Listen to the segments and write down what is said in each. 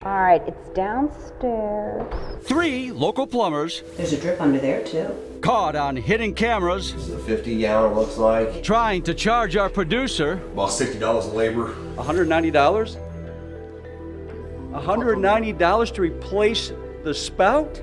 All right, it's downstairs. 3 local plumbers. There's a drip under there, too. Caught on hidden cameras. This is a 50-gallon, looks like. Trying to charge our producer. About $60 in labor. $190? $190 to replace the spout?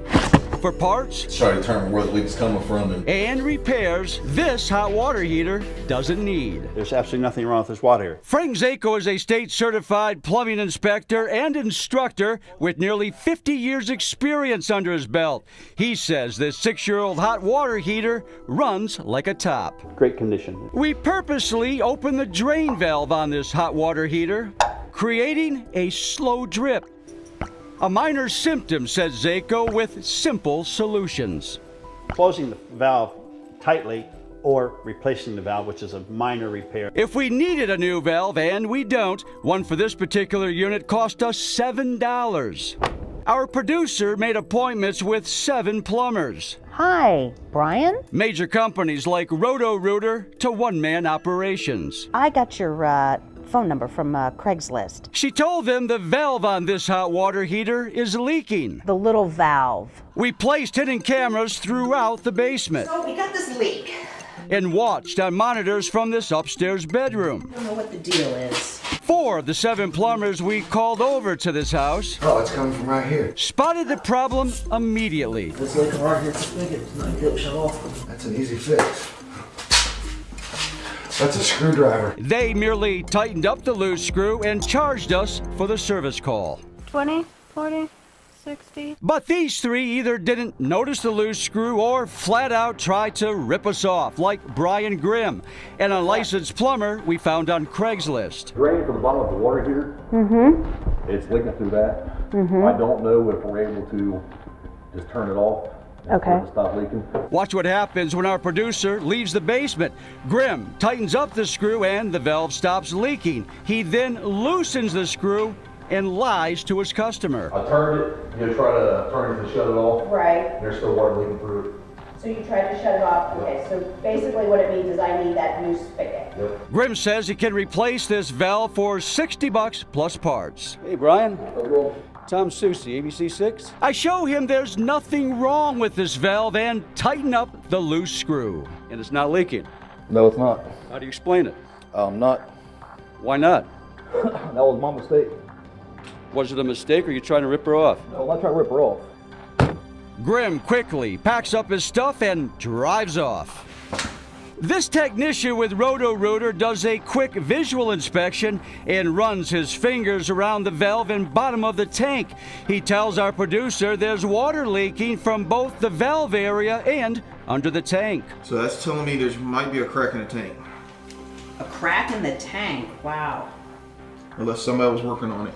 For parts Try to determine where the leak is coming from. and repairs this hot water heater doesn't need. There's absolutely nothing wrong with this water here. Frank Zako is a state-certified plumbing inspector and instructor with nearly 50 years' experience under his belt. He says this 6-year-old hot water heater runs like a top. Great condition. We purposely opened the drain valve on this hot water heater, creating a slow drip. A minor symptom, says Zako, with simple solutions. Closing the valve tightly or replacing the valve, which is a minor repair. If we needed a new valve, and we don't, one for this particular unit cost us $7. Our producer made appointments with 7 plumbers. Hi, Brian. Major companies like Roto-Rooter to one-man operations. I got your phone number from Craigslist. She told them the valve on this hot water heater is leaking. The little valve. We placed hidden cameras throughout the basement So we got this leak. and watched on monitors from this upstairs bedroom. I don't know what the deal is. 4 of the 7 plumbers we called over to this house Oh, it's coming from right here. spotted the problem immediately. This leak right here, it's not getting shut off. That's an easy fix. That's a screwdriver. They merely tightened up the loose screw and charged us for the service call. 20, 40, 60. But these 3 either didn't notice the loose screw or flat out tried to rip us off, like Brian Grimm, an unlicensed plumber we found on Craigslist. Drain from the bottom of the water heater. It's leaking through that. I don't know if we're able to just turn it off. and Okay. to stop leaking. Watch what happens when our producer leaves the basement. Grimm tightens up the screw and the valve stops leaking. He then loosens the screw and lies to his customer. I turned it, try to turn it to shut it off. Right, There's still water leaking through it. so you tried to shut it off, okay, so basically what it means is I need that new spigot. Yep. Grimm says he can replace this valve for $60 plus parts. Hey, Brian. Tom Susie, ABC6. I show him there's nothing wrong with this valve and tighten up the loose screw. And it's not leaking. No, it's not. How do you explain it? Not. Why not? That was my mistake. Was it a mistake or are you trying to rip her off? No, I'm not trying to rip her off. Grimm quickly packs up his stuff and drives off. This technician with Roto-Rooter does a quick visual inspection and runs his fingers around the valve and bottom of the tank. He tells our producer there's water leaking from both the valve area and under the tank. So that's telling me there might be a crack in the tank. A crack in the tank, wow. Unless somebody was working on it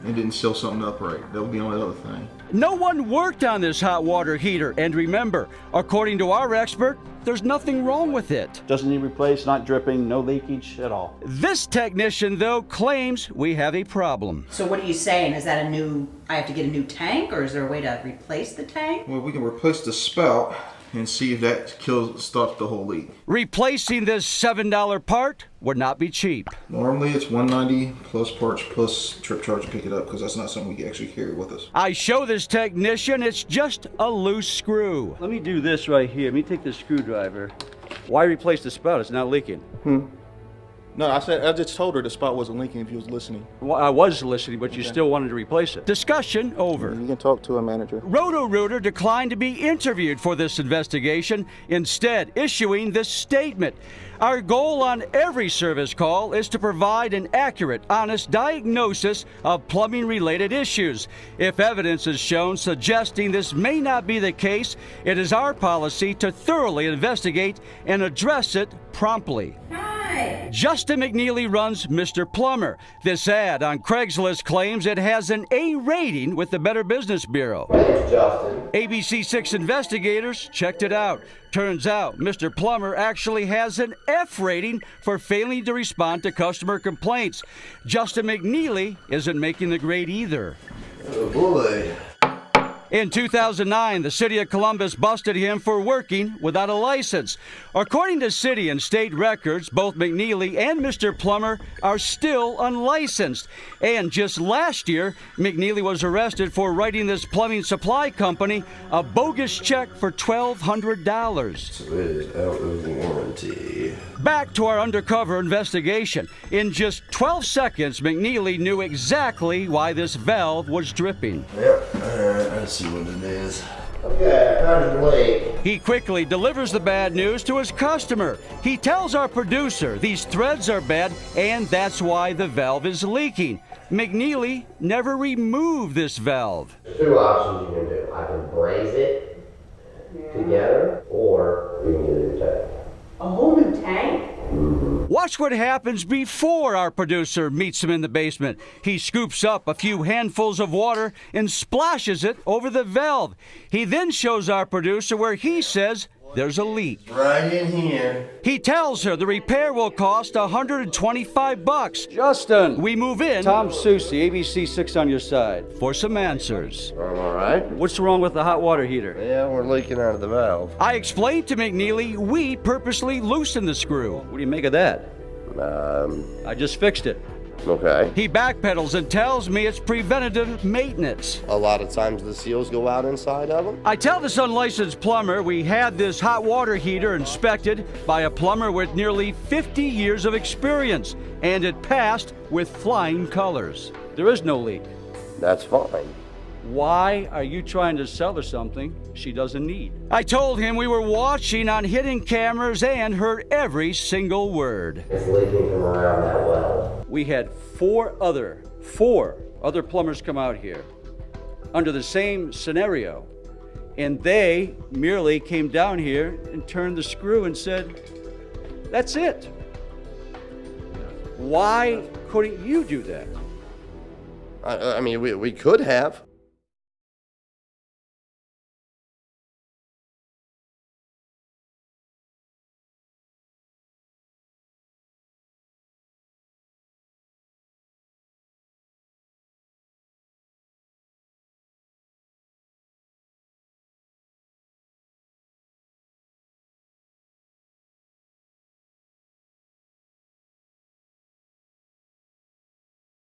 and didn't seal something up right. That would be on the other thing. No one worked on this hot water heater, and remember, according to our expert, there's nothing wrong with it. Doesn't need replaced, not dripping, no leakage at all. This technician, though, claims we have a problem. So what are you saying? Is that I have to get a new tank, or is there a way to replace the tank? Well, we can replace the spout and see if that stops the whole leak. Replacing this $7 part would not be cheap. Normally it's $190 plus parts plus trip charge to pick it up because that's not something we can actually carry with us. I show this technician it's just a loose screw. Let me do this right here. Let me take this screwdriver. Why replace the spout? It's not leaking. No, I just told her the spout wasn't leaking if you was listening. Well, I was listening, but you still wanted to replace it. Discussion over. You can talk to a manager. Roto-Rooter declined to be interviewed for this investigation, instead issuing this statement. Our goal on every service call is to provide an accurate, honest diagnosis of plumbing-related issues. If evidence is shown suggesting this may not be the case, it is our policy to thoroughly investigate and address it promptly. Justin McNeely runs Mr. Plumber. This ad on Craigslist claims it has an A rating with the Better Business Bureau. My name's Justin. ABC6 investigators checked it out. Turns out Mr. Plumber actually has an F rating for failing to respond to customer complaints. Justin McNeely isn't making the grade either. Oh boy. In 2009, the city of Columbus busted him for working without a license. According to city and state records, both McNeely and Mr. Plummer are still unlicensed. And just last year, McNeely was arrested for writing this plumbing supply company a bogus check for $1,200. So it is out of warranty. Back to our undercover investigation. In just 12 seconds, McNeely knew exactly why this valve was dripping. Yep, alright, I see what it is. Okay, found the leak. He quickly delivers the bad news to his customer. He tells our producer these threads are bad and that's why the valve is leaking. McNeely never removed this valve. There's two options you can do. I can braze it together, or we can get a new tank. A whole new tank? Watch what happens before our producer meets him in the basement. He scoops up a few handfuls of water and splashes it over the valve. He then shows our producer where he says there's a leak. Right in here. He tells her the repair will cost $125. Justin, we move in. Tom Susi, ABC6 on your side, for some answers. I'm alright. What's wrong with the hot water heater? Yeah, we're leaking out of the valve. I explained to McNeely we purposely loosened the screw. What do you make of that? I just fixed it. Okay. He backpedals and tells me it's preventative maintenance. A lot of times the seals go out inside of them. I tell this unlicensed plumber we had this hot water heater inspected by a plumber with nearly 50 years of experience, and it passed with flying colors. There is no leak. That's fine. Why are you trying to sell her something she doesn't need? I told him we were watching on hidden cameras and heard every single word. It's leaking from around that well. We had four other plumbers come out here under the same scenario, and they merely came down here and turned the screw and said, that's it. Why couldn't you do that? I mean, we could have.